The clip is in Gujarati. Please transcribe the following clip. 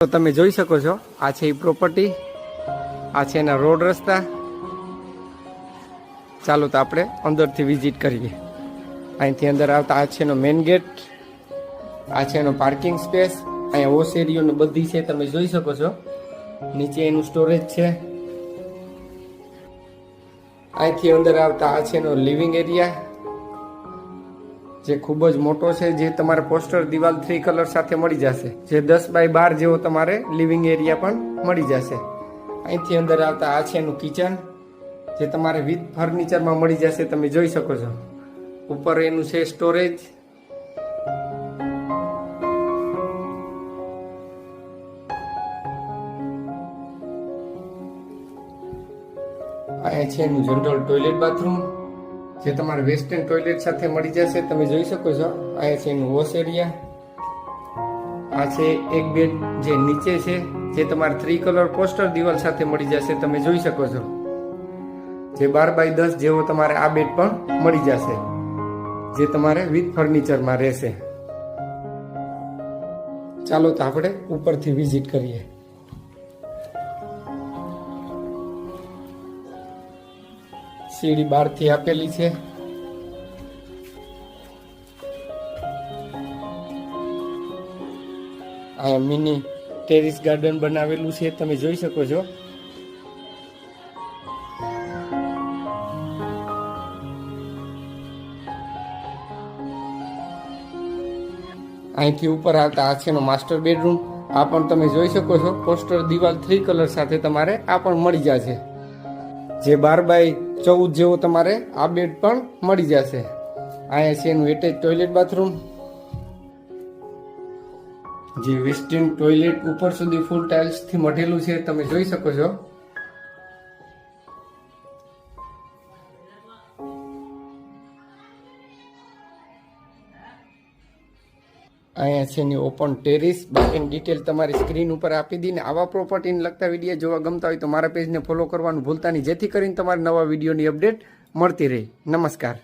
તો તમે જોઈ શકો છો આ છે એ પ્રોપર્ટી, આ છે એના રોડ રસ્તા. ચાલો તો આપણે અંદરથી વિઝિટ કરીએ. અહીંથી અંદર આવતા આ છે એનો મેઇન ગેટ, આ છે એનો પાર્કિંગ સ્પેસ. અહીંયા વોશ એરિયો બધી છે તમે જોઈ શકો છો. નીચે એનું સ્ટોરેજ છે. અહીંથી અંદર આવતા આ છે એનો લિવિંગ એરિયા, જે ખૂબ જ મોટો છે, જે તમારે પોસ્ટર દિવાલ 3 કલર સાથે મળી જશે. જે 10 બાય 12 જેવો તમારે લિવિંગ એરિયા પણ મળી જશે. અહીંથી અંદર આવતા આ છે એનું કિચન, જે તમારે વિથ ફર્નિચરમાં મળી જશે. તમે જોઈ શકો છો. ઉપર એનું છે સ્ટોરેજ. અહીંયા છે એનું જનરલ ટોયલેટ બાથરૂમ, જે તમારે વેસ્ટર્ન ટોયલેટ સાથે મળી જશે. તમે જોઈ શકો છો. અહીંયા છે એનું વોશ એરિયા. આ છે એક બેડ જે નીચે છે, જે તમારે 3 કલર પોસ્ટર દિવાલ સાથે મળી જશે. તમે જોઈ શકો છો. જે 12 બાય 10 જેવો તમારે આ બેડ પણ મળી જશે, જે તમારે વિથ ફર્નિચરમાં રહેશે. ચાલો તો આપણે ઉપરથી વિઝિટ કરીએ. સીડી બહારથી આપેલી છે. આ મિની ટેરેસ ગાર્ડન બનાવેલું છે. તમે જોઈ શકો છો. અહીંથી ઉપર આવતા આ છે એનો માસ્ટર બેડરૂમ. આ પણ તમે જોઈ શકો છો. પોસ્ટર દિવાલ 3 કલર સાથે તમારે આ પણ મળી જશે. જે 12 બાય 14 જેવો તમારે આ બેડ પણ મળી જશે. અહીંયા છે એનું એટેચ ટોયલેટ બાથરૂમ, જે વેસ્ટર્ન ટોયલેટ ઉપર સુધી ફૂલ ટાઇલ્સથી મઢેલું છે. તમે જોઈ શકો છો. અહીંયા છે એની ઓપન ટેરેસ. બાકીની ડિટેલ તમારી સ્ક્રીન ઉપર આપી દઈને. આવા પ્રોપર્ટીને લગતા વિડીયો જોવા ગમતા હોય તો મારા પેજને ફોલો કરવાનું ભૂલતા નહીં, જેથી કરીને તમારે નવા વિડીયોની અપડેટ મળતી રહે. નમસ્કાર.